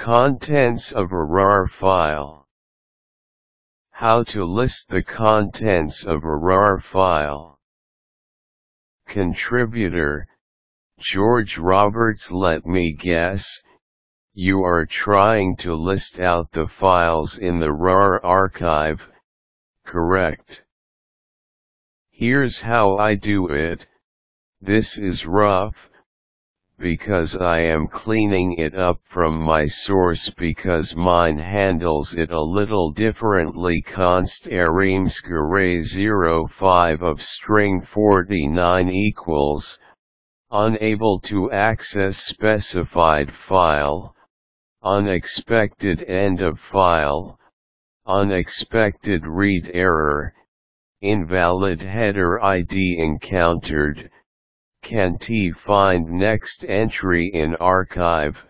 Contents of a RAR file. How to list the contents of a RAR file. Contributor, George Roberts. Let me guess, you are trying to list out the files in the RAR archive, correct? Here's how I do it. This is rough, because I am cleaning it up from my source because mine handles it a little differently. Const errmsg array05 of string 49 equals, unable to access specified file, unexpected end of file, unexpected read error, invalid header ID encountered. Can't find next entry in archive.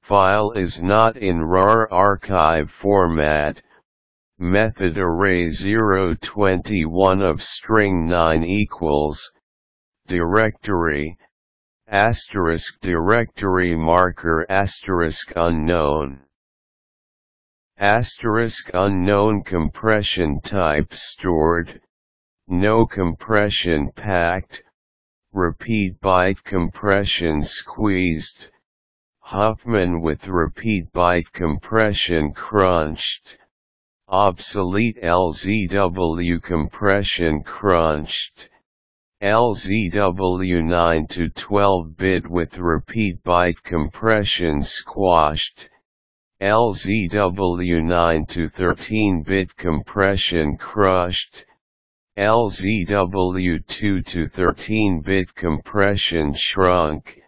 File is not in RAR archive format. Method array 021 of string 9 equals. Directory, asterisk directory marker asterisk unknown. Asterisk unknown compression type stored. No compression packed. Repeat-byte compression squeezed. Huffman with repeat-byte compression crunched. Obsolete LZW compression crunched. LZW 9 to 12-bit with repeat-byte compression squashed. LZW 9 to 13-bit compression crushed. LZW 2 to 13-bit compression shrunk.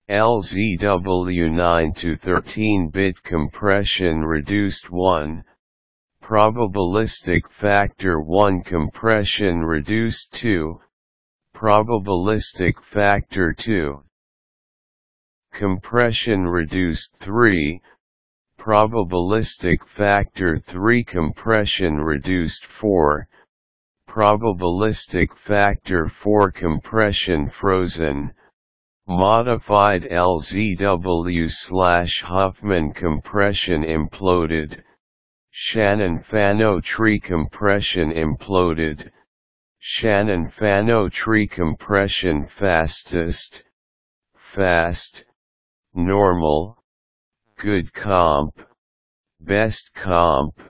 LZW 9 to 13-bit compression reduced 1. Probabilistic factor 1 compression reduced 2. Probabilistic factor 2. Compression reduced 3. Probabilistic factor 3 compression reduced 4. Probabilistic factor 4 compression frozen. Modified LZW/Huffman compression imploded. Shannon-Fano tree compression imploded. Shannon-Fano tree compression fastest. Fast. Normal. Good comp. Best comp.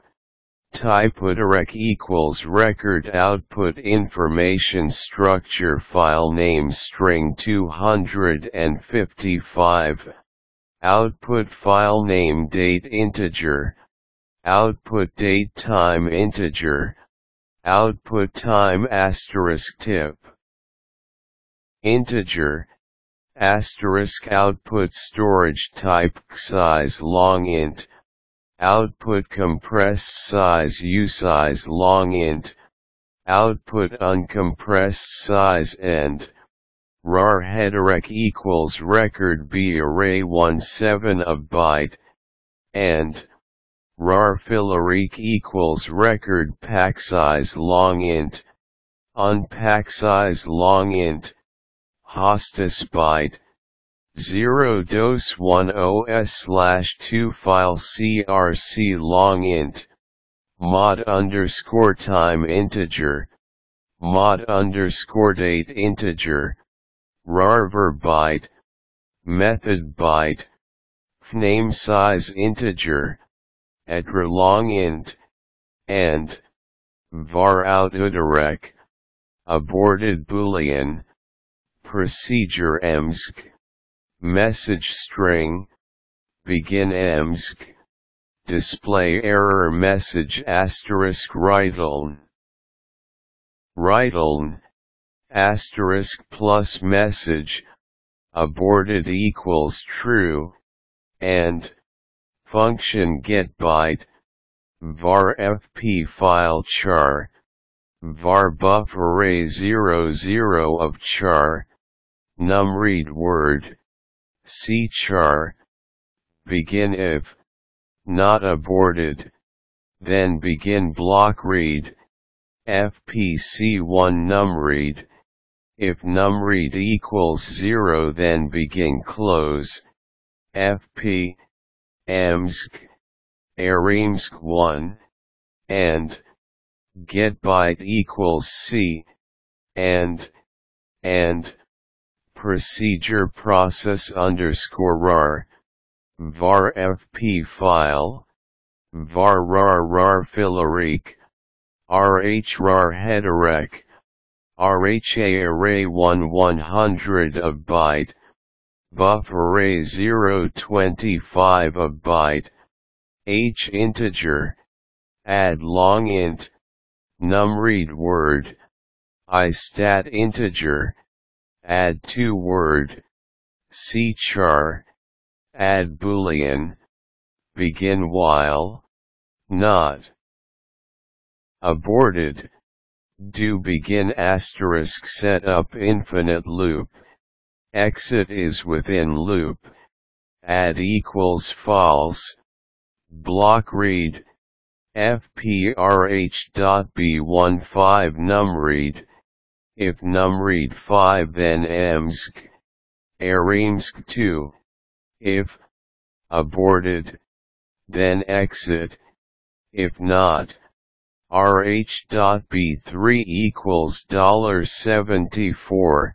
Type direct equals record output information structure file name string 255. Output file name date integer. Output date time integer. Output time asterisk tip. Integer. Asterisk output storage type size long int. Output compressed size usize long int. Output uncompressed size end. RAR headerec equals record b array 17 of byte. End. RAR fillerec equals record pack size long int. Unpack size long int. Hostis byte. 0-10s/2 file crc long int. Mod underscore time integer. Mod underscore date integer. RAR var byte. Method byte. Name size integer. Etre long int. And. Var out errmsg. Aborted boolean. Procedure errmsg. Message string. Begin errmsg. Display error message asterisk writeln. Writeln. Asterisk plus message. Aborted equals true. And. Function getByte. Var fp file char. Var buff array 00 of char. Num read word. C char. Begin if. Not aborted. Then begin block read. fpc1 num read. If num read equals 0 then begin close. fp. errmsg, errmsg1, and getByte equals C, and procedure process underscore rar, var fp file, var rar filarek, rh rar headerec, rha array 100 of byte, buff array 025 of byte, h integer, add long int, numRead word, I stat integer, add 2 word, c char, add boolean, begin while, not aborted, do begin asterisk set up infinite loop, exit is within loop, add equals false, block read, fprh.b15 numRead, if numRead 5 then errmsg2, if aborted, then exit, if not, rh.b3 equals $74,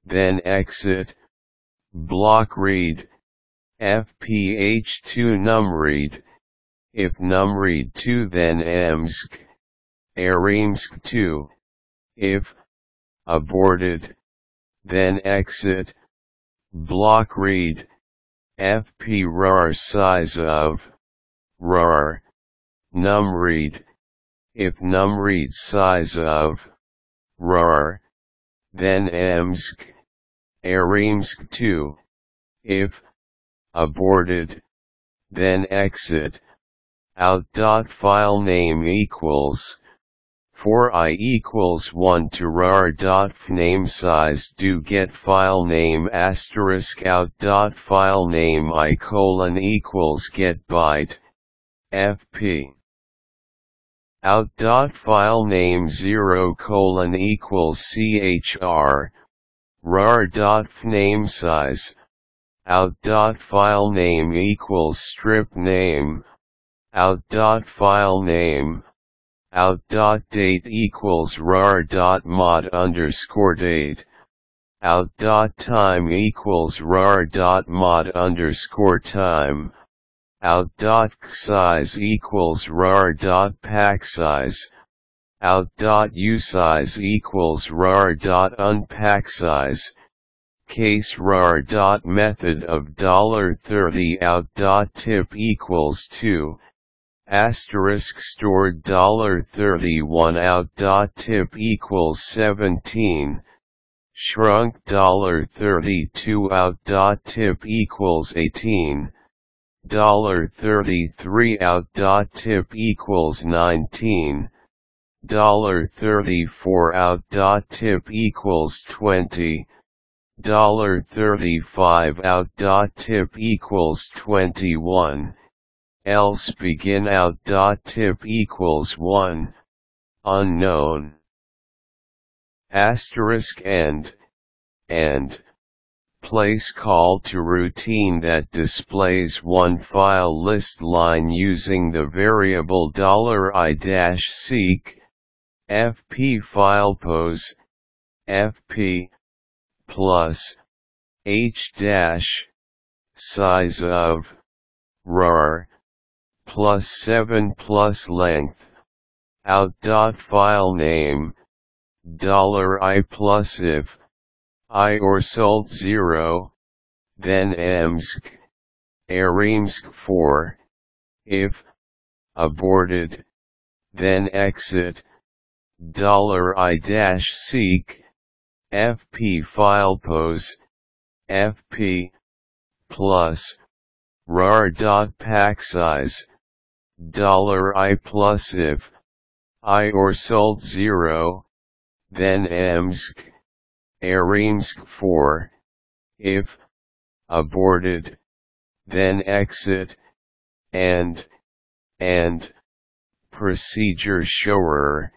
then exit, block read, fph2 numRead, if numRead 2 then errmsg2, if aborted, then exit, block read, fp rar size of, rar, numRead, if numRead size of, rar, then errmsg2, if aborted, then exit, out.filename equals, for I equals 1 to rar.fnamesize do get filename asterisk out.filename I colon equals getByte, fp. Out.filename 0 colon equals chr, rar.fnamesize, out.filename equals strip name, out.filename, out.date equals rar.mod underscore date, out.time equals rar.mod underscore time, out.size equals rar.packSize, out.usize equals rar.unpackSize, case rar.method of $30 out.tip equals 2, asterisk stored $31 out.tip equals 17, shrunk $32 out.tip equals 18, $33 out.tip equals 19, $34 out.tip equals 20, $35 out.tip equals 21, else begin out.tip equals 1, unknown. Asterisk end, place call to routine that displays one file list line using the variable $i-seek, fp file pose, fp, plus, h dash, size of, rar, plus 7 plus length, out.filename, $i plus if, I or salt 0, then errmsg4, if, aborted, then exit, $i-seek, fp file pose, fp, plus, rar.packSize, $i plus if, I or salt 0, then errmsg4, if, aborted, then exit, and, procedure shower,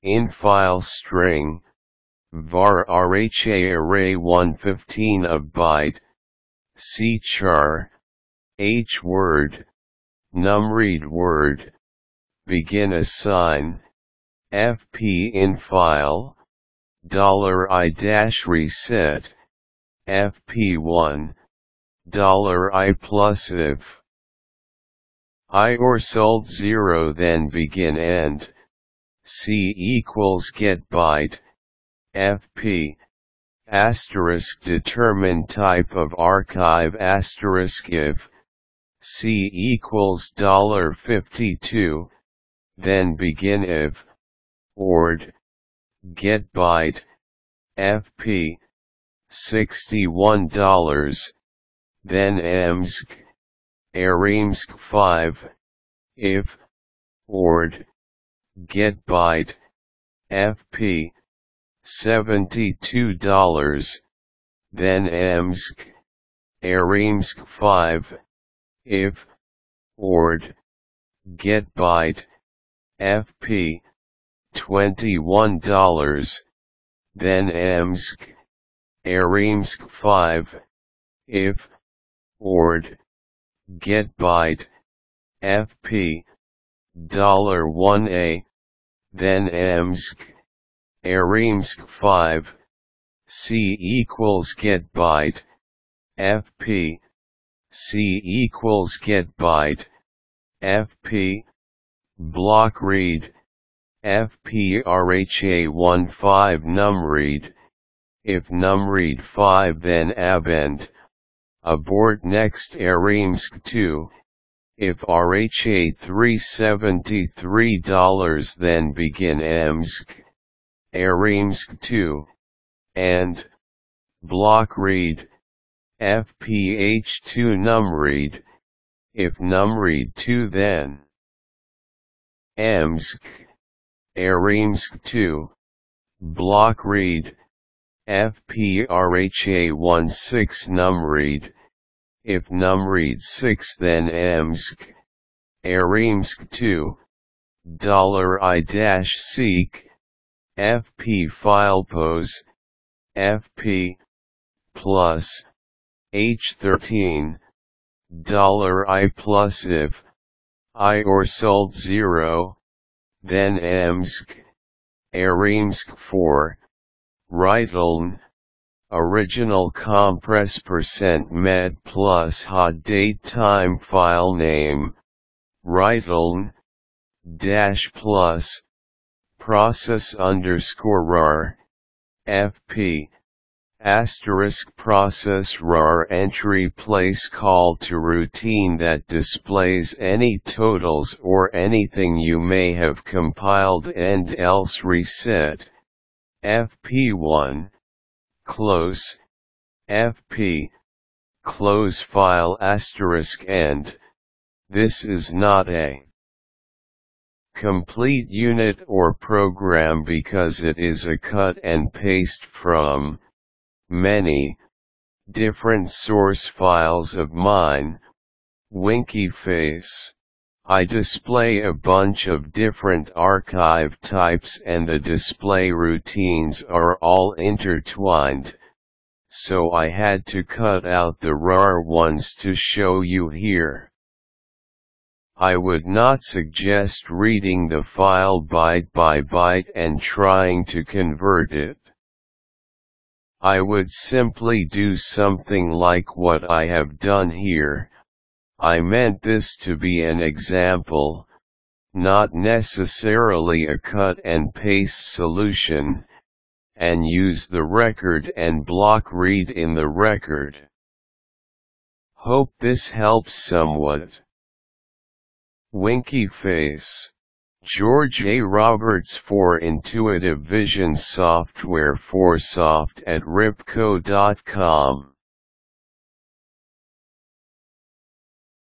in file string, var rha array 115 of byte, c char, H word, numRead word, begin assign, FP in file, $I-reset, FP1, $I plus if I or sult 0 then begin end, C equals get-byte, FP, asterisk determine type of archive asterisk if, C equals $52, then begin if, ord, get-byte, FP, $61, then ermsg, errmsg 5, if, ord, get-byte, FP, $72, then ermsg, errmsg 5, if, ord, get-byte, FP, $21, then ermsg, errmsg 5, if, ord, get-byte, FP, $1a, then ermsg, errmsg 5, C equals get-byte, FP, C equals get-byte, FP, block read, FP RHA15 numRead, if numRead 5 then abend, abort next errmsg 2, if RHA $373 then begin ermsg, errmsg 2, and, block read, FPH2 numRead, if numRead 2 then, ermsg, errmsg 2, block read, FPRHA16 numRead, if numRead 6 then ermsg, errmsg 2, $I-seek, FP filepose, FP, plus, H13, $I plus if, I or sult 0, then ermsg, errmsg 4, writeln, original compress %med plus hot date time file name, writeln, dash plus, process underscore rar, FP, asterisk process rar entry place call to routine that displays any totals or anything you may have compiled and else reset, FP1, close, FP, close file asterisk end, this is not a complete unit or program because it is a cut and paste from many different source files of mine, Winkyface. I display a bunch of different archive types and the display routines are all intertwined, so I had to cut out the rar ones to show you here. I would not suggest reading the file byte by byte and trying to convert it. I would simply do something like what I have done here. I meant this to be an example, not necessarily a cut and paste solution, and use the record and block read in the record. Hope this helps somewhat. Winkyface, George A. Roberts for Intuitive Vision Software for Soft at ripco.com.